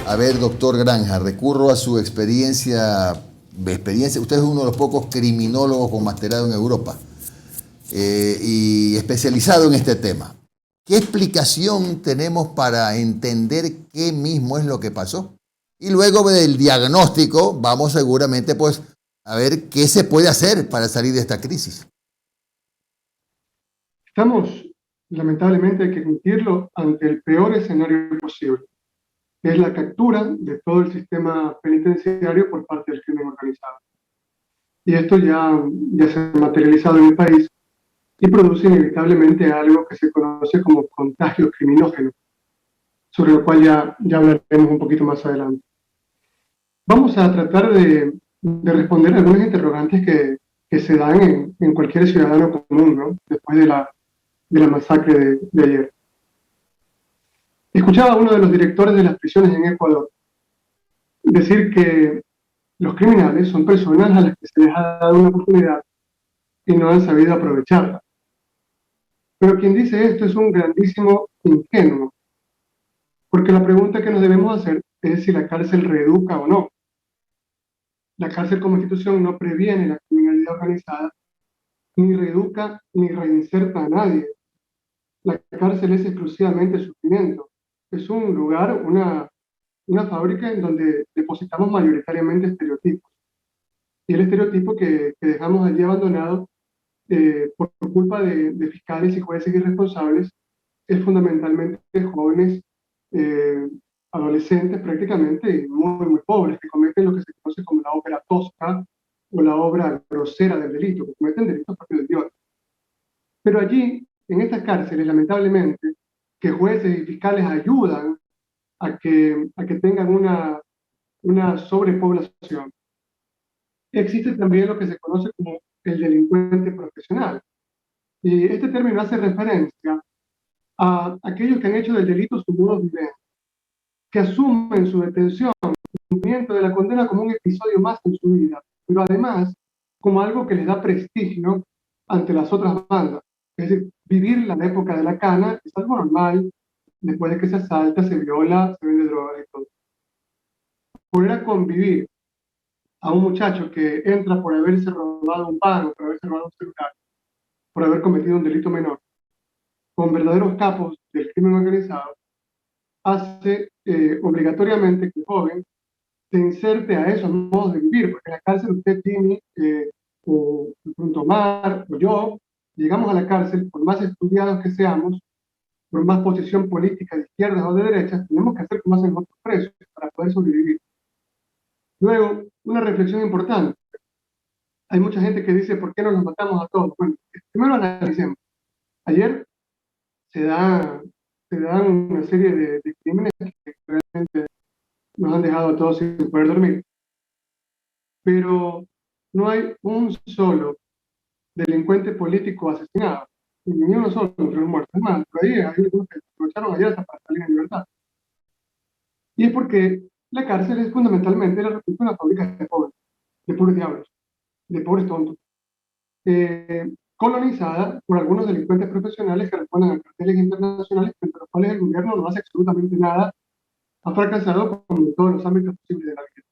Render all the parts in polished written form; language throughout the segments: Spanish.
A ver, doctor Granja, recurro a su experiencia. Usted es uno de los pocos criminólogos con masterado en Europa y especializado en este tema. ¿Qué explicación tenemos para entender qué mismo es lo que pasó? Y luego del diagnóstico vamos seguramente pues a ver qué se puede hacer para salir de esta crisis. Estamos, lamentablemente, hay que admitirlo, ante el peor escenario posible, que es la captura de todo el sistema penitenciario por parte del crimen organizado. Y esto ya se ha materializado en el país y produce inevitablemente algo que se conoce como contagio criminógeno, sobre lo cual ya hablaremos un poquito más adelante. Vamos a tratar de responder algunas interrogantes que se dan en cualquier ciudadano común, ¿no? Después de la masacre de ayer. Escuchaba a uno de los directores de las prisiones en Ecuador decir que los criminales son personas a las que se les ha dado una oportunidad y no han sabido aprovecharla. Pero quien dice esto es un grandísimo ingenuo, porque la pregunta que nos debemos hacer es si la cárcel reeduca o no. La cárcel como institución no previene la criminalidad organizada, ni reeduca ni reinserta a nadie. La cárcel es exclusivamente sufrimiento. Es un lugar, una fábrica en donde depositamos mayoritariamente estereotipos. Y el estereotipo que dejamos allí abandonado por culpa de fiscales y jueces irresponsables es fundamentalmente jóvenes, eh, adolescentes prácticamente, muy, muy pobres, que cometen lo que se conoce como la obra tosca o la obra grosera del delito, que cometen delitos propios de Dios. Pero allí, en estas cárceles, lamentablemente, que jueces y fiscales ayudan a que tengan una sobrepoblación, existe también lo que se conoce como el delincuente profesional. Y este término hace referencia a aquellos que han hecho del delito su modo vivendi, que asumen su detención, el cumplimiento de la condena como un episodio más en su vida, pero además como algo que les da prestigio ante las otras bandas. Es decir, vivir la época de la cana es algo normal, después de que se asalta, se viola, se vende drogas y todo. Poder a convivir a un muchacho que entra por haberse robado un pan, por haberse robado un celular, por haber cometido un delito menor, con verdaderos capos del crimen organizado, hace obligatoriamente que el joven se inserte a esos modos de vivir, porque en la cárcel usted tiene, o pronto Omar, o yo, llegamos a la cárcel, por más estudiados que seamos, por más posición política de izquierdas o de derechas, tenemos que hacer como hacen otros presos para poder sobrevivir. Luego, una reflexión importante. Hay mucha gente que dice, ¿por qué no nos matamos a todos? Bueno, primero analicemos. Ayer se, da, se dan una serie de crímenes que realmente nos han dejado a todos sin poder dormir. Pero no hay un solo delincuente político asesinado, ni uno solo entre los muertos. Es más, por ahí hay algunos que aprovecharon ayer hasta para salir en libertad. Y es porque la cárcel es fundamentalmente una fábrica de pobres diablos, de pobres tontos, colonizada por algunos delincuentes profesionales que responden a carteles internacionales, entre los cuales el gobierno no hace absolutamente nada, ha fracasado como en todos los ámbitos posibles de la vida.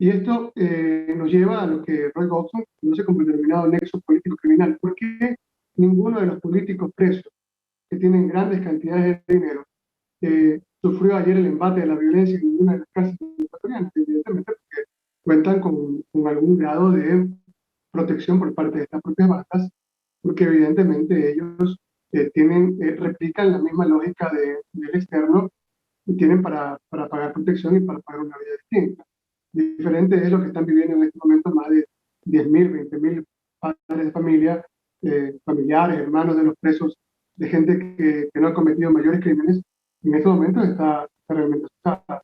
Y esto nos lleva a lo que Roy Godson conoce como el denominado nexo político-criminal. ¿Por qué ninguno de los políticos presos que tienen grandes cantidades de dinero sufrió ayer el embate de la violencia en ninguna de las cárceles ecuatorianas? Evidentemente porque cuentan con algún grado de protección por parte de estas propias bandas, porque evidentemente ellos replican la misma lógica del externo y tienen para pagar protección y para pagar una vida distinta. Diferente es lo que están viviendo en este momento más de 10.000, 20.000 padres de familia, familiares, hermanos de los presos, de gente que no ha cometido mayores crímenes. En este momento está realmente asustada.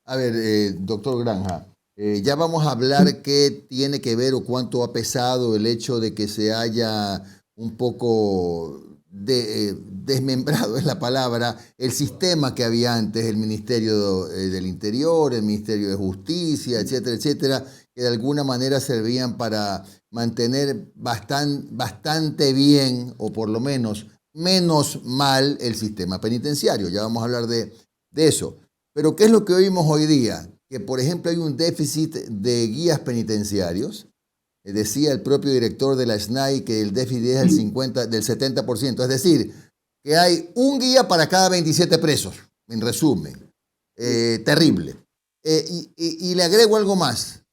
A ver, doctor Granja, ya vamos a hablar qué tiene que ver o cuánto ha pesado el hecho de que se haya un poco desmembrado, es la palabra, el sistema que había antes, el Ministerio del Interior, el Ministerio de Justicia, etcétera, etcétera, que de alguna manera servían para mantener bastante bien, o por lo menos menos mal, el sistema penitenciario. Ya vamos a hablar de de eso. Pero ¿qué es lo que oímos hoy día? Que, por ejemplo, hay un déficit de guías penitenciarios. Decía el propio director de la SNAI que el déficit es del 70%. Es decir, que hay un guía para cada 27 presos, en resumen. Terrible. Y le agrego algo más.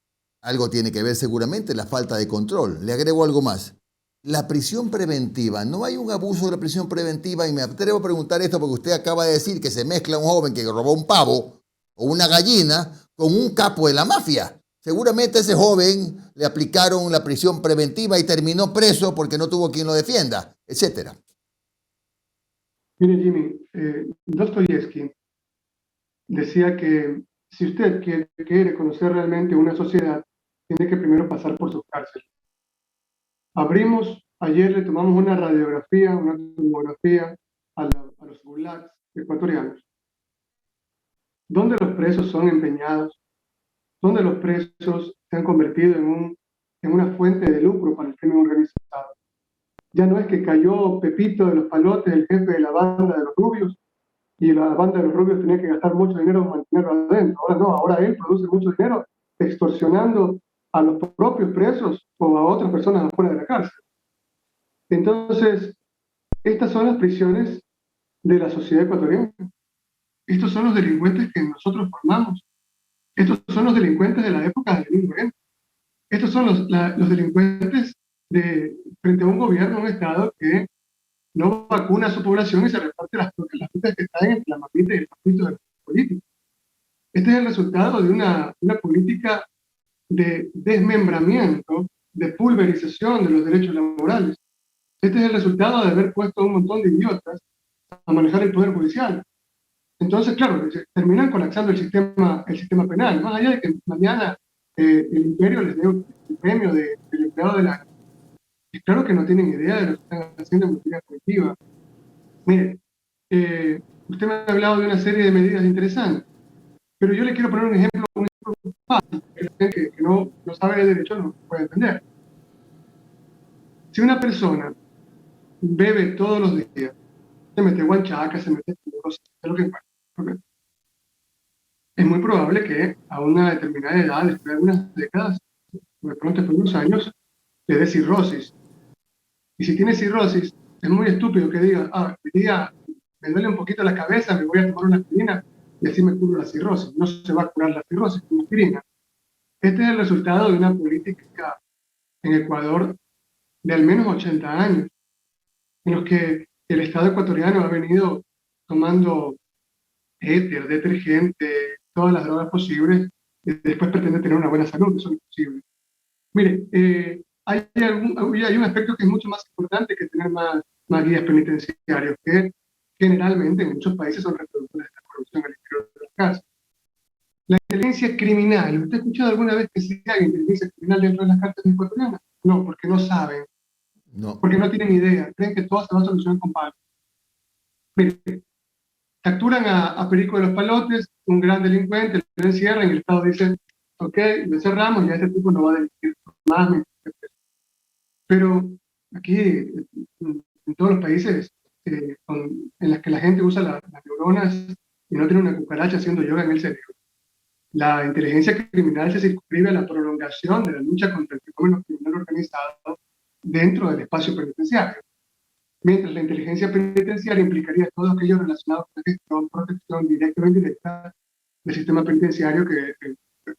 Algo tiene que ver seguramente la falta de control. Le agrego algo más. La prisión preventiva. No hay un abuso de la prisión preventiva, y me atrevo a preguntar esto porque usted acaba de decir que se mezcla un joven que robó un pavo o una gallina con un capo de la mafia. Seguramente a ese joven le aplicaron la prisión preventiva y terminó preso porque no tuvo quien lo defienda, etcétera. Mire, Jimmy, Dostoyevsky decía que si usted quiere conocer realmente una sociedad, tiene que primero pasar por sus cárceles. Ayer le tomamos una radiografía, una tomografía a los gulags ecuatorianos, donde los presos son empeñados, donde los presos se han convertido en una fuente de lucro para el crimen organizado. Ya no es que cayó Pepito de los Palotes, el jefe de la banda de los rubios, y la banda de los rubios tenía que gastar mucho dinero en mantenerlo adentro. Ahora no, ahora él produce mucho dinero extorsionando a los propios presos o a otras personas afuera de la cárcel. Entonces, estas son las prisiones de la sociedad ecuatoriana. Estos son los delincuentes que nosotros formamos. Estos son los delincuentes de la época de Lenín Moreno. Estos son los delincuentes frente a un gobierno, un Estado que no vacuna a su población y se reparte las frutas que están entre la mamita y el papito de los políticos. Este es el resultado de una política de desmembramiento, de pulverización de los derechos laborales. Este es el resultado de haber puesto a un montón de idiotas a manejar el poder judicial. Entonces, claro, terminan colapsando el sistema penal. Más allá de que mañana el imperio les dé el premio del empleado del año. Es claro que no tienen idea de lo que están haciendo en materia colectiva. Mire, usted me ha hablado de una serie de medidas interesantes, pero yo le quiero poner un ejemplo fácil, que no sabe de derecho no puede entender. Si una persona bebe todos los días, se mete guanchaca, se mete puros, lo que encuentra, es muy probable que a una determinada edad, después de algunas décadas, o de pronto después de unos años, le dé cirrosis. Y si tiene cirrosis, es muy estúpido que diga, hoy día me duele un poquito la cabeza, me voy a tomar una aspirina y así me curo la cirrosis. No se va a curar la cirrosis con aspirina. Este es el resultado de una política en Ecuador de al menos 80 años, en los que el Estado ecuatoriano ha venido tomando éter, detergente, todas las drogas posibles, y después pretende tener una buena salud. Eso no es posible. Mire, hay un aspecto que es mucho más importante que tener más guías penitenciarios, que generalmente en muchos países son reproductores de la corrupción al interior de las cárceles. La inteligencia criminal. ¿Usted ha escuchado alguna vez que se haga inteligencia criminal dentro de las cárceles ecuatorianas? No, porque no saben. No. Porque no tienen idea. Creen que todo se va a solucionar con palos. Mire, capturan a Perico de los Palotes, un gran delincuente, lo encierran y el Estado dice, ok, lo cerramos y a este tipo no va a delinquir más. Pero aquí, en todos los países en los que la gente usa las neuronas y no tiene una cucaracha haciendo yoga en el cerebro, la inteligencia criminal se circunscribe a la prolongación de la lucha contra el fenómeno criminal organizado dentro del espacio penitenciario. Mientras la inteligencia penitenciaria implicaría todo aquello relacionado con la gestión, protección directa o indirecta del sistema penitenciario, que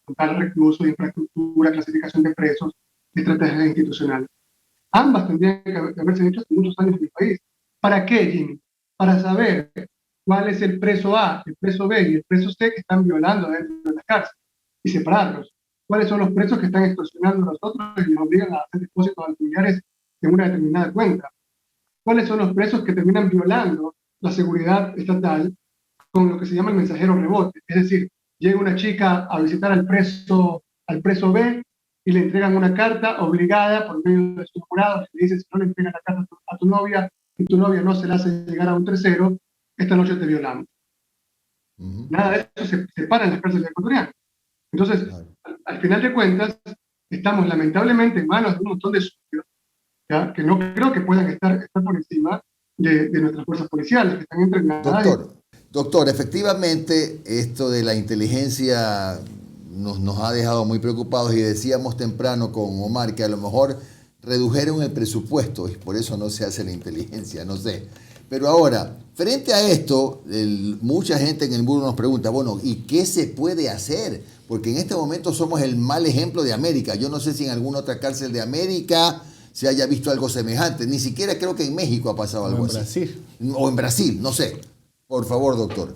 contar reclusos, infraestructura, clasificación de presos, estrategias institucionales. Ambas tendrían que haberse hecho hace muchos años en el país. ¿Para qué, Jimmy? Para saber cuál es el preso A, el preso B y el preso C que están violando dentro de la cárcel y separarlos. ¿Cuáles son los presos que están extorsionando a nosotros y nos obligan a hacer depósitos a familiares en una determinada cuenta? ¿Cuáles son los presos que terminan violando la seguridad estatal con lo que se llama el mensajero rebote? Es decir, llega una chica a visitar al preso B y le entregan una carta obligada por medio de su jurado, que le dice, si no le entregas la carta a tu novia y tu novia no se la hace llegar a un tercero, esta noche te violamos. Nada de eso se separa en las cárceles ecuatorianas. Entonces, al final de cuentas, estamos lamentablemente en manos de un montón de sucios, ¿ya? Que no creo que puedan estar por encima de nuestras fuerzas policiales, que están entrenadas. Doctor, Doctor, efectivamente, esto de la inteligencia nos ha dejado muy preocupados y decíamos temprano con Omar que a lo mejor redujeron el presupuesto y por eso no se hace la inteligencia, no sé. Pero ahora, frente a esto, mucha gente en el mundo nos pregunta, bueno, ¿y qué se puede hacer? Porque en este momento somos el mal ejemplo de América. Yo no sé si en alguna otra cárcel de América se haya visto algo semejante. Ni siquiera creo que en México ha pasado algo así. Brasil. O en Brasil, no sé. Por favor, doctor.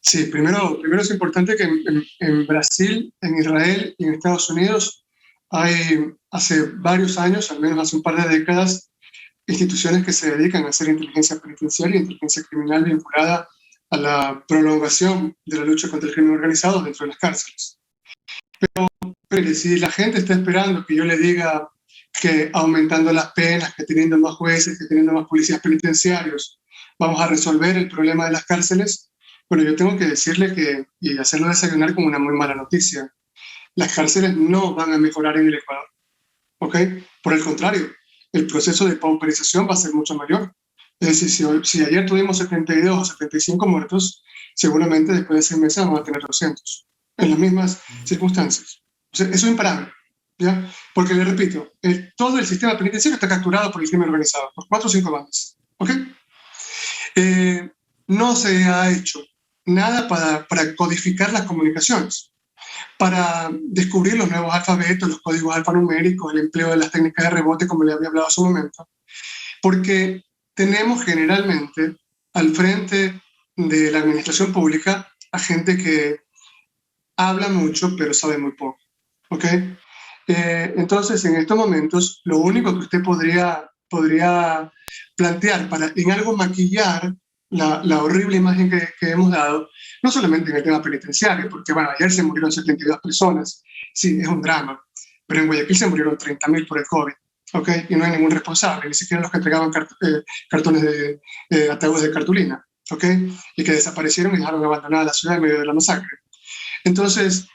Sí, primero es importante que en Brasil, en Israel y en Estados Unidos hay hace varios años, al menos hace un par de décadas, instituciones que se dedican a hacer inteligencia penitenciaria e inteligencia criminal vinculada a la prolongación de la lucha contra el crimen organizado dentro de las cárceles. Pero si la gente está esperando que yo le diga que aumentando las penas, que teniendo más jueces, que teniendo más policías penitenciarios, vamos a resolver el problema de las cárceles, bueno, yo tengo que decirle y hacerlo desayunar como una muy mala noticia. Las cárceles no van a mejorar en el Ecuador, ¿ok? Por el contrario, el proceso de pauperización va a ser mucho mayor. Es decir, si ayer tuvimos 72 o 75 muertos, seguramente después de 6 meses vamos a tener 200, en las mismas circunstancias. O sea, eso es imparable, ¿ya? Porque, le repito, todo el sistema penitenciario está capturado por el crimen organizado, por 4 o 5 bandas, ¿ok? No se ha hecho nada para codificar las comunicaciones, para descubrir los nuevos alfabetos, los códigos alfanuméricos, el empleo de las técnicas de rebote, como le había hablado hace un momento, porque tenemos generalmente al frente de la administración pública a gente que habla mucho pero sabe muy poco, ¿ok? Entonces, en estos momentos, lo único que usted podría plantear para en algo maquillar la horrible imagen que hemos dado, no solamente en el tema penitenciario, porque bueno, ayer se murieron 72 personas, sí, es un drama, pero en Guayaquil se murieron 30.000 por el COVID, ¿ok? Y no hay ningún responsable, ni siquiera los que entregaban cartones de ataúdes de cartulina, ¿ok? Y que desaparecieron y dejaron abandonada la ciudad en medio de la masacre. Entonces,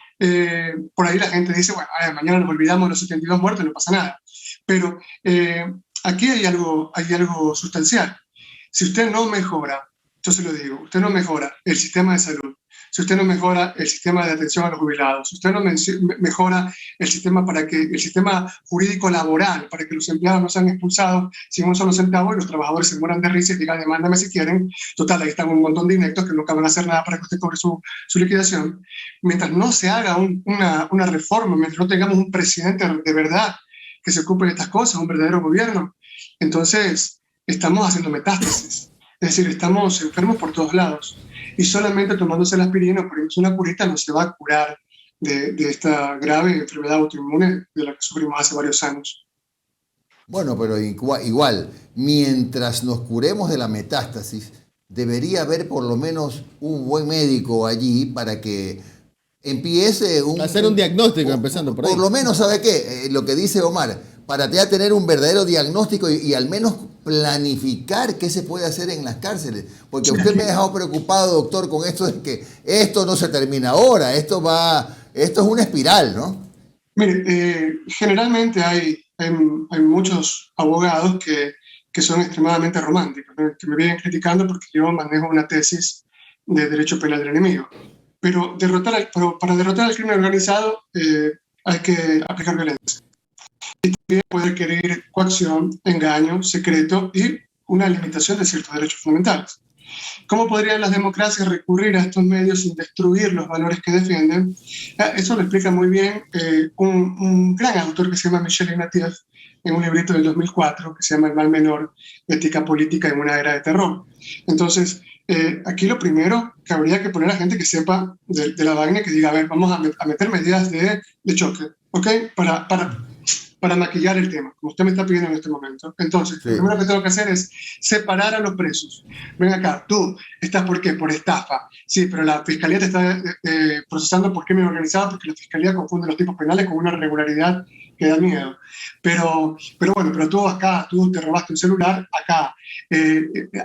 por ahí la gente dice, bueno, mañana nos olvidamos de los 72 muertos, no pasa nada. Pero aquí hay algo sustancial. Si usted no mejora, yo se lo digo, usted no mejora el sistema de salud, si usted no mejora el sistema de atención a los jubilados, si usted no mejora el sistema jurídico laboral para que los empleados no sean expulsados sin un solo centavo y los trabajadores se mueran de risa y digan, demándame si quieren, total, ahí están un montón de ineptos que nunca van a hacer nada para que usted cobre su liquidación. Mientras no se haga una reforma, mientras no tengamos un presidente de verdad que se ocupe de estas cosas, un verdadero gobierno, entonces estamos haciendo metástasis. Es decir, estamos enfermos por todos lados. Y solamente tomándose la aspirina o poniéndose una curita no se va a curar de esta grave enfermedad autoinmune de la que sufrimos hace varios años. Bueno, pero igual, mientras nos curemos de la metástasis, debería haber por lo menos un buen médico allí para que empiece hacer un diagnóstico, empezando por ahí. Por lo menos, ¿sabe qué? Lo que dice Omar, para ya tener un verdadero diagnóstico y al menos planificar qué se puede hacer en las cárceles. Porque usted me ha dejado preocupado, doctor, con esto de que esto no se termina ahora, esto es una espiral, ¿no? Mire, generalmente hay muchos abogados que son extremadamente románticos, ¿no? Que me vienen criticando porque yo manejo una tesis de derecho penal del enemigo. Pero para derrotar al crimen organizado hay que aplicar violencia. Y también puede requerir coacción, engaño, secreto y una limitación de ciertos derechos fundamentales. ¿Cómo podrían las democracias recurrir a estos medios sin destruir los valores que defienden? Eso lo explica muy bien un gran autor que se llama Michel Ignatieff en un librito del 2004 que se llama El mal menor, ética política en una era de terror. Entonces, aquí lo primero que habría que poner a gente que sepa de la vaina, que diga, a ver, vamos a meter medidas de choque, ¿ok? Para maquillar el tema, como usted me está pidiendo en este momento. Entonces, sí. Lo primero que tengo que hacer es separar a los presos. Ven acá, tú estás ¿por qué? Por estafa. Sí, pero la fiscalía te está procesando por crimen organizado porque la fiscalía confunde los tipos penales con una regularidad que da miedo. Pero bueno, pero tú te robaste un celular, acá.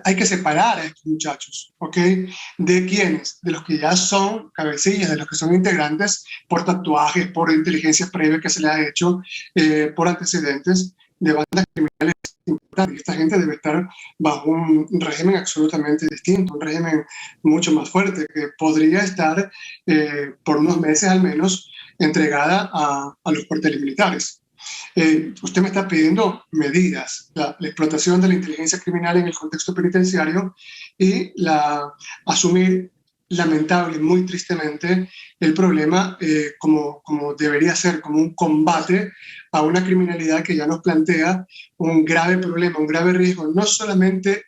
Hay que separar a estos muchachos, ¿ok? ¿De quiénes? De los que ya son cabecillas, de los que son integrantes por tatuajes, por inteligencia previa que se le ha hecho, por antecedentes, de bandas criminales importantes. Esta gente debe estar bajo un régimen absolutamente distinto, un régimen mucho más fuerte, que podría estar por unos meses al menos entregada a los cuarteles militares. Usted me está pidiendo medidas, la explotación de la inteligencia criminal en el contexto penitenciario y asumir lamentable, muy tristemente, el problema como debería ser, como un combate a una criminalidad que ya nos plantea un grave problema, un grave riesgo, no solamente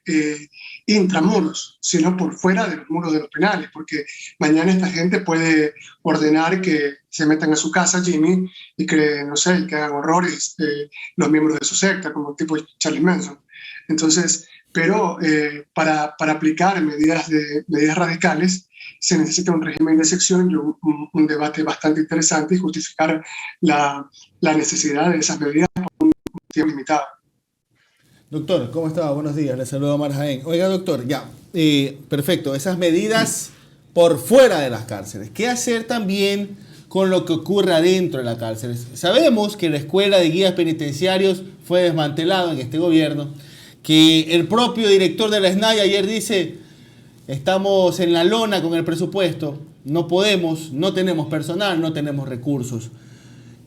intramuros, sino por fuera de los muros de los penales, porque mañana esta gente puede ordenar que se metan a su casa, Jimmy, y que, no sé, que hagan horrores los miembros de su secta, como el tipo Charlie Manson. Entonces, pero para aplicar medidas radicales se necesita un régimen de excepción y un debate bastante interesante y justificar la necesidad de esas medidas por un tiempo limitado. Doctor, ¿cómo está? Buenos días, le saludo a Omar Jaén. Oiga, doctor, ya, perfecto, esas medidas por fuera de las cárceles. ¿Qué hacer también con lo que ocurre adentro de las cárceles? Sabemos que la escuela de guías penitenciarios fue desmantelada en este gobierno, que el propio director de la SNAI ayer dice: estamos en la lona con el presupuesto, no podemos, no tenemos personal, no tenemos recursos.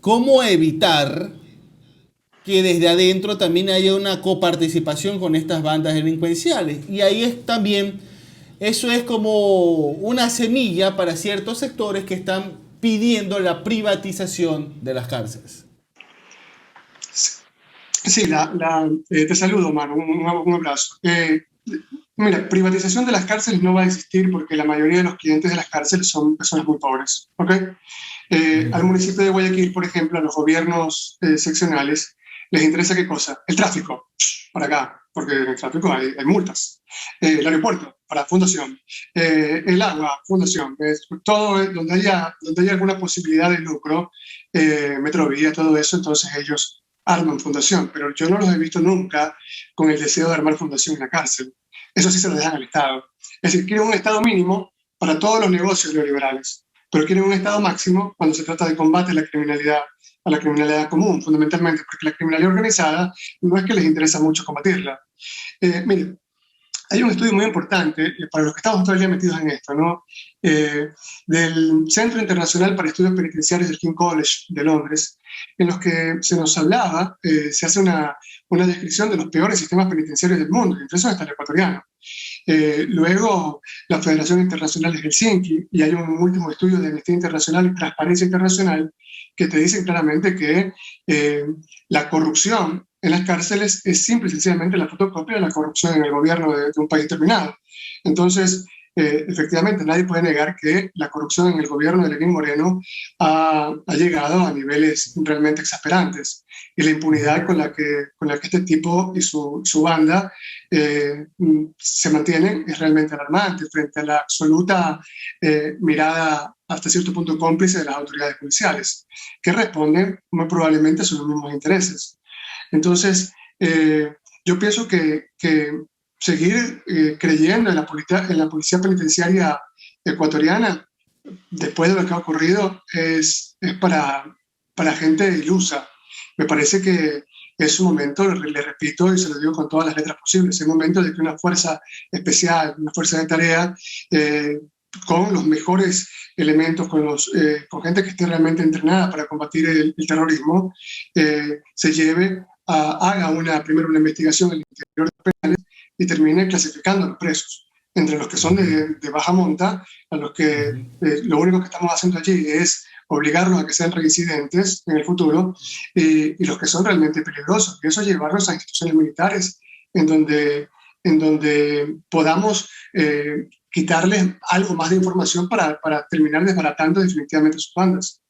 ¿Cómo evitar que desde adentro también haya una coparticipación con estas bandas delincuenciales? Y ahí es también, eso es como una semilla para ciertos sectores que están pidiendo la privatización de las cárceles. Sí, te saludo, Manu, un abrazo. Mira, privatización de las cárceles no va a existir porque la mayoría de los clientes de las cárceles son personas muy pobres, ¿ok? Al municipio de Guayaquil, por ejemplo, a los gobiernos seccionales, les interesa ¿qué cosa? El tráfico, para acá, porque en el tráfico hay multas. El aeropuerto, para fundación. El agua, fundación. Todo donde haya alguna posibilidad de lucro, Metrovía, todo eso, entonces ellos arman fundación, pero yo no los he visto nunca con el deseo de armar fundación en la cárcel. Eso sí se lo dejan al Estado. Es decir, quieren un Estado mínimo para todos los negocios neoliberales, pero quieren un Estado máximo cuando se trata de combate a la criminalidad común, fundamentalmente, porque la criminalidad organizada no es que les interesa mucho combatirla. Mire, hay un estudio muy importante, para los que estamos todavía metidos en esto, ¿no? Del Centro Internacional para Estudios Penitenciarios del King College de Londres, en los que se nos hablaba, se hace una descripción de los peores sistemas penitenciarios del mundo, entre esos está el ecuatoriano. Luego, la Federación Internacional de Helsinki, y hay un último estudio de Amnistía Internacional y Transparencia Internacional, que te dicen claramente que la corrupción en las cárceles es simple y sencillamente la fotocopia de la corrupción en el gobierno de un país determinado. Entonces, efectivamente, nadie puede negar que la corrupción en el gobierno de Lenín Moreno ha llegado a niveles realmente exasperantes. Y la impunidad con la que este tipo y su banda se mantienen es realmente alarmante frente a la absoluta mirada hasta cierto punto cómplice de las autoridades policiales, que responden muy probablemente a sus mismos intereses. Entonces, yo pienso que seguir creyendo en la policía penitenciaria ecuatoriana, después de lo que ha ocurrido, es para gente ilusa. Me parece que es un momento, le repito y se lo digo con todas las letras posibles, es un momento de que una fuerza especial, una fuerza de tarea, con los mejores elementos, con gente que esté realmente entrenada para combatir el terrorismo, haga primero una investigación en el interior de los penales y termine clasificando a los presos entre los que son de baja monta, a los que lo único que estamos haciendo allí es obligarlos a que sean reincidentes en el futuro, y los que son realmente peligrosos, y eso es llevarlos a instituciones militares en donde podamos quitarles algo más de información para terminar desbaratando definitivamente sus bandas.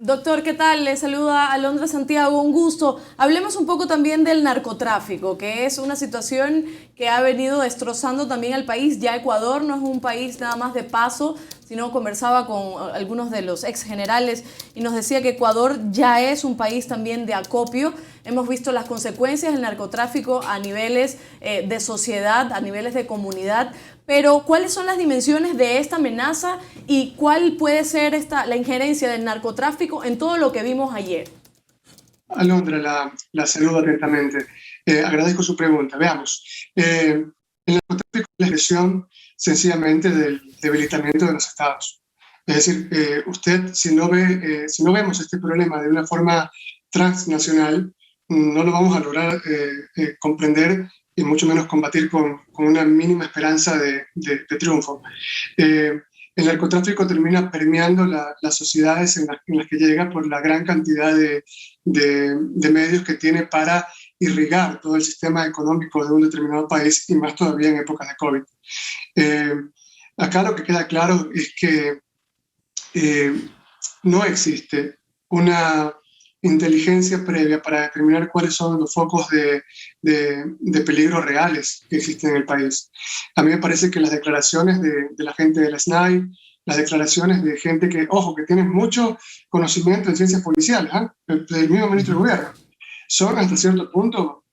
Doctor, ¿qué tal? Le saluda Alondra Santiago, un gusto. Hablemos un poco también del narcotráfico, que es una situación que ha venido destrozando también al país. Ya Ecuador no es un país nada más de paso, sino conversaba con algunos de los ex generales y nos decía que Ecuador ya es un país también de acopio. Hemos visto las consecuencias del narcotráfico a niveles de sociedad, a niveles de comunidad. Pero, ¿cuáles son las dimensiones de esta amenaza y cuál puede ser la injerencia del narcotráfico en todo lo que vimos ayer? Alondra, la saludo atentamente. Agradezco su pregunta. Veamos. El narcotráfico es la expresión sencillamente del debilitamiento de los estados. Es decir, usted, si no vemos este problema de una forma transnacional, no lo vamos a lograr comprender y mucho menos combatir con una mínima esperanza de triunfo. El narcotráfico termina permeando las sociedades en las que llega por la gran cantidad de medios que tiene para irrigar todo el sistema económico de un determinado país, y más todavía en épocas de COVID. Acá lo que queda claro es que no existe una inteligencia previa para determinar cuáles son los focos de peligro reales que existen en el país. A mí me parece que las declaraciones de la gente del SNAI, las declaraciones de gente que, ojo, que tiene mucho conocimiento en ciencias policiales, del mismo ministro de Gobierno, son hasta cierto punto,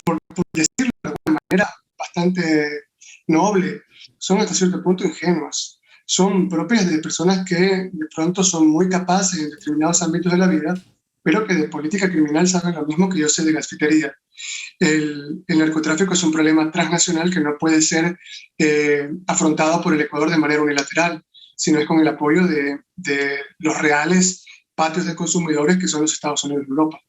por decirlo de alguna manera bastante noble, son hasta cierto punto ingenuas. Son propias de personas que de pronto son muy capaces en determinados ámbitos de la vida, pero que de política criminal saben lo mismo que yo sé de gasfitería. El narcotráfico es un problema transnacional que no puede ser afrontado por el Ecuador de manera unilateral, sino es con el apoyo de los reales patios de consumidores que son los Estados Unidos y Europa.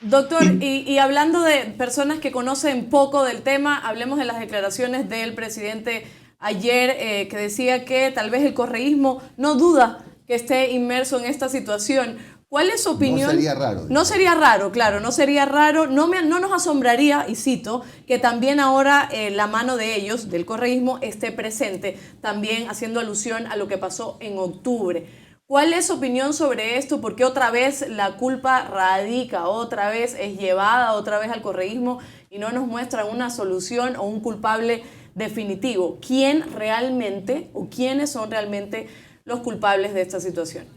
Doctor, y hablando de personas que conocen poco del tema, hablemos de las declaraciones del presidente ayer, que decía que tal vez el correísmo no duda que esté inmerso en esta situación. ¿Cuál es su opinión? No sería raro. No sería raro, claro, no sería raro. No nos asombraría, y cito, que también ahora la mano de ellos, del correísmo, esté presente, también haciendo alusión a lo que pasó en octubre. ¿Cuál es su opinión sobre esto? ¿Por qué otra vez la culpa radica, otra vez es llevada otra vez al correísmo y no nos muestra una solución o un culpable definitivo? ¿Quién realmente o quiénes son realmente los culpables de esta situación?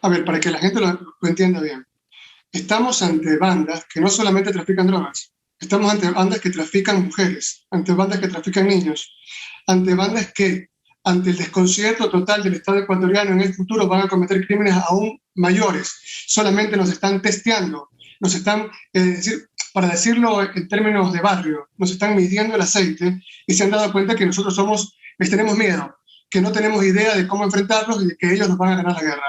A ver, para que la gente lo entienda bien. Estamos ante bandas que no solamente trafican drogas, estamos ante bandas que trafican mujeres, ante bandas que trafican niños, ante bandas que, ante el desconcierto total del Estado ecuatoriano, en el futuro van a cometer crímenes aún mayores. Solamente nos están testeando, nos están, para decirlo en términos de barrio, nos están midiendo el aceite y se han dado cuenta que nosotros les tenemos miedo, que no tenemos idea de cómo enfrentarlos y de que ellos nos van a ganar la guerra.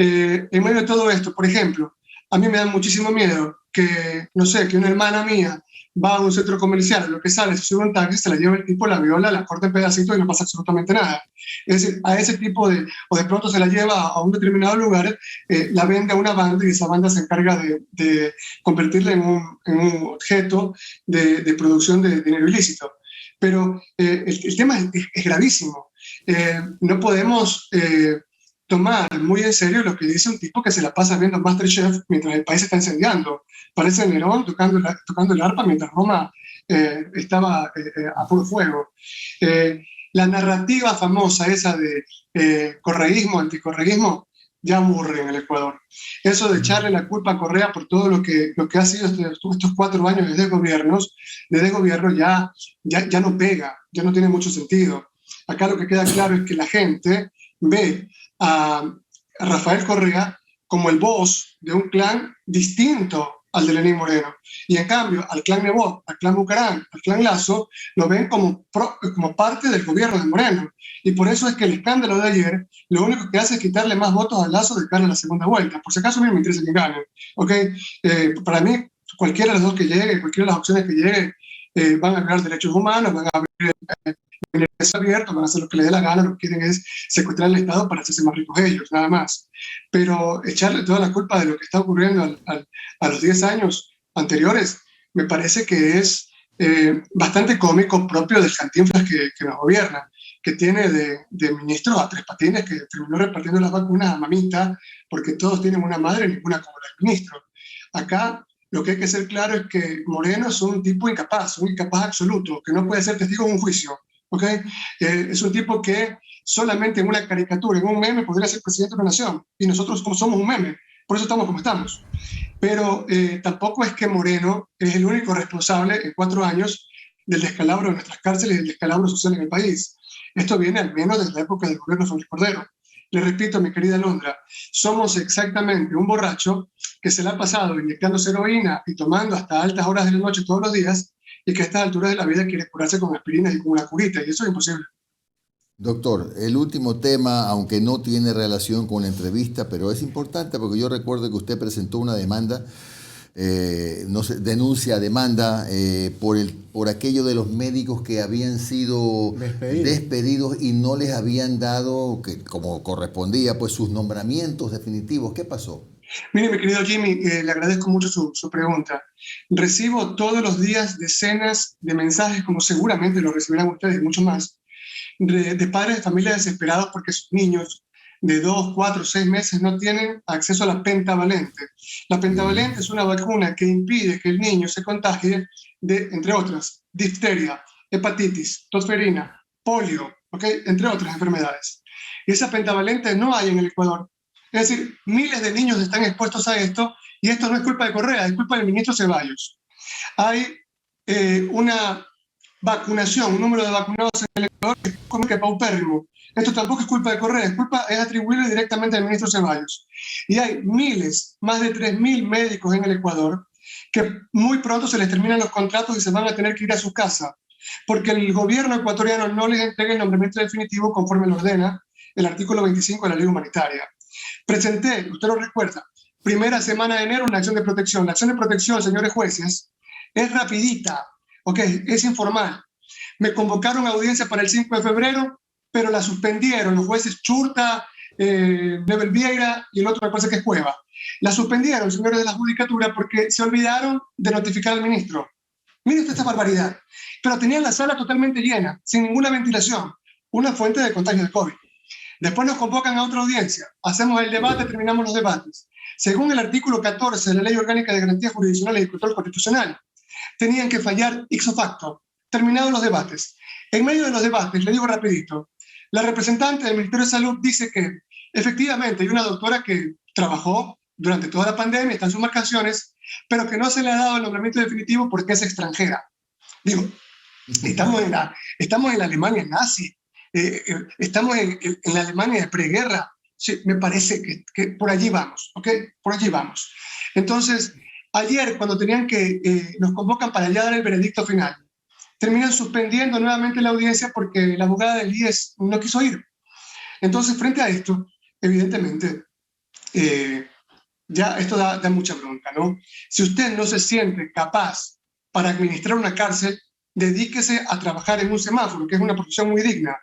En medio de todo esto, por ejemplo, a mí me da muchísimo miedo que, no sé, que una hermana mía va a un centro comercial, lo que sale, se sube un taxi, se la lleva el tipo, la viola, la corta en pedacitos y no pasa absolutamente nada. Es decir, a ese tipo o de pronto se la lleva a un determinado lugar, la vende a una banda y esa banda se encarga de convertirla en un objeto de producción de dinero ilícito. Pero el tema es gravísimo. No podemos tomar muy en serio lo que dice un tipo que se la pasa viendo MasterChef mientras el país está incendiando. Parece Nerón tocando el arpa mientras Roma estaba a puro fuego. La narrativa famosa esa de correísmo, anticorreísmo, ya aburre en el Ecuador. Eso de echarle la culpa a Correa por todo lo que ha sido estos 4 años de desgobierno ya no pega, ya no tiene mucho sentido. Acá lo que queda claro es que la gente ve a Rafael Correa como el boss de un clan distinto al de Lenín Moreno. Y en cambio, al clan Nebot, al clan Bucarán, al clan Lazo, lo ven como parte del gobierno de Moreno. Y por eso es que el escándalo de ayer, lo único que hace es quitarle más votos a Lazo de cara a la segunda vuelta. Por si acaso a mí me interesa que gane. ¿Okay? Para mí, cualquiera de los dos que llegue, cualquiera de las opciones que llegue, van a violar derechos humanos, van a abrir es abierto, van a hacer lo que les dé la gana, lo que quieren es secuestrar el Estado para hacerse más ricos ellos, nada más. Pero echarle toda la culpa de lo que está ocurriendo a los 10 años anteriores, me parece que es bastante cómico, propio del Cantinflas que nos gobierna, que tiene de ministro a Tres Patines, que terminó repartiendo las vacunas a mamita, porque todos tienen una madre y ninguna como el ministro. Acá lo que hay que ser claro es que Moreno es un tipo incapaz, un incapaz absoluto, que no puede ser testigo en un juicio. ¿Okay? Es un tipo que solamente en una caricatura, en un meme, podría ser presidente de una nación. Y nosotros somos un meme, por eso estamos como estamos. Pero tampoco es que Moreno es el único responsable en 4 años del descalabro de nuestras cárceles y del descalabro social en el país. Esto viene al menos desde la época del gobierno de Félix Cordero. Le repito, mi querida Londra, somos exactamente un borracho que se le ha pasado inyectándose heroína y tomando hasta altas horas de la noche todos los días y que a estas alturas de la vida quiere curarse con aspirinas y con una curita, y eso es imposible. Doctor, el último tema, aunque no tiene relación con la entrevista, pero es importante porque yo recuerdo que usted presentó una demanda, no sé, denuncia, demanda, por aquello de los médicos que habían sido despedidos y no les habían dado, como correspondía, pues sus nombramientos definitivos. ¿Qué pasó? Mire, mi querido Jimmy, le agradezco mucho su pregunta. Recibo todos los días decenas de mensajes, como seguramente lo recibirán ustedes y mucho más, de padres de familias desesperados porque sus niños de 2, 4, 6 meses no tienen acceso a la pentavalente. La pentavalente es una vacuna que impide que el niño se contagie de, entre otras, difteria, hepatitis, tosferina, polio, ¿okay? Entre otras enfermedades. Y esa pentavalente no hay en el Ecuador. Es decir, miles de niños están expuestos a esto, y esto no es culpa de Correa, es culpa del ministro Ceballos. Hay una vacunación, un número de vacunados en el Ecuador que es como que paupérrimo. Esto tampoco es culpa de Correa, es atribuible directamente al ministro Ceballos. Y hay miles, más de 3.000 médicos en el Ecuador que muy pronto se les terminan los contratos y se van a tener que ir a su casa, porque el gobierno ecuatoriano no les entrega el nombramiento definitivo conforme lo ordena el artículo 25 de la ley humanitaria. Presenté, usted lo recuerda, primera semana de enero una acción de protección. La acción de protección, señores jueces, es rapidita, ¿okay? Es informal. Me convocaron a audiencia para el 5 de febrero, pero la suspendieron los jueces Churta, Nebel Vieira y el otro me parece que es Cueva. La suspendieron, señores de la judicatura, porque se olvidaron de notificar al ministro. Mire usted esta barbaridad. Pero tenían la sala totalmente llena, sin ninguna ventilación, una fuente de contagio de COVID. Después nos convocan a otra audiencia, hacemos el debate, terminamos los debates. Según el artículo 14 de la Ley Orgánica de Garantías Jurisdiccionales y Control Constitucional, tenían que fallar ipso facto, terminados los debates. En medio de los debates, le digo rapidito, la representante del Ministerio de Salud dice que efectivamente hay una doctora que trabajó durante toda la pandemia, está en sus marcaciones, pero que no se le ha dado el nombramiento definitivo porque es extranjera. Digo, estamos en la Alemania nazi. Estamos en la Alemania de preguerra. Sí, me parece que por allí vamos, ¿ok? Por allí vamos. Entonces, ayer cuando tenían nos convocan para ya dar el veredicto final, terminan suspendiendo nuevamente la audiencia porque la abogada del IES no quiso ir. Entonces, frente a esto, evidentemente, ya esto da mucha bronca, ¿no? Si usted no se siente capaz para administrar una cárcel, dedíquese a trabajar en un semáforo, que es una profesión muy digna.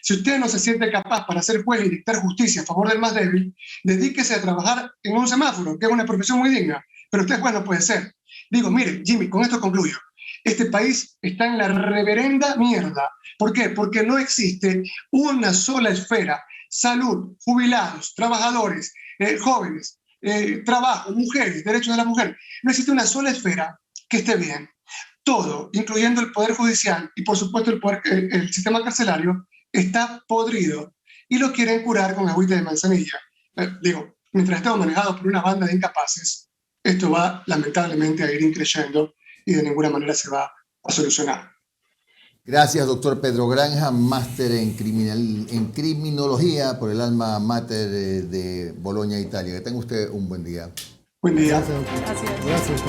Si usted no se siente capaz para ser juez y dictar justicia a favor del más débil, dedíquese a trabajar en un semáforo, que es una profesión muy digna. Pero usted juez no puede ser. Digo, mire, Jimmy, con esto concluyo. Este país está en la reverenda mierda. ¿Por qué? Porque no existe una sola esfera. Salud, jubilados, trabajadores, jóvenes, trabajo, mujeres, derechos de la mujer. No existe una sola esfera que esté bien. Todo, incluyendo el Poder Judicial y por supuesto el sistema carcelario, está podrido y lo quieren curar con agüita de manzanilla. Digo, mientras estamos manejados por una banda de incapaces, esto va lamentablemente a ir increyendo y de ninguna manera se va a solucionar. Gracias, doctor Pedro Granja, máster en criminología por el Alma Mater de Bolonia, Italia. Que tenga usted un buen día. Buen día. Gracias. Gracias.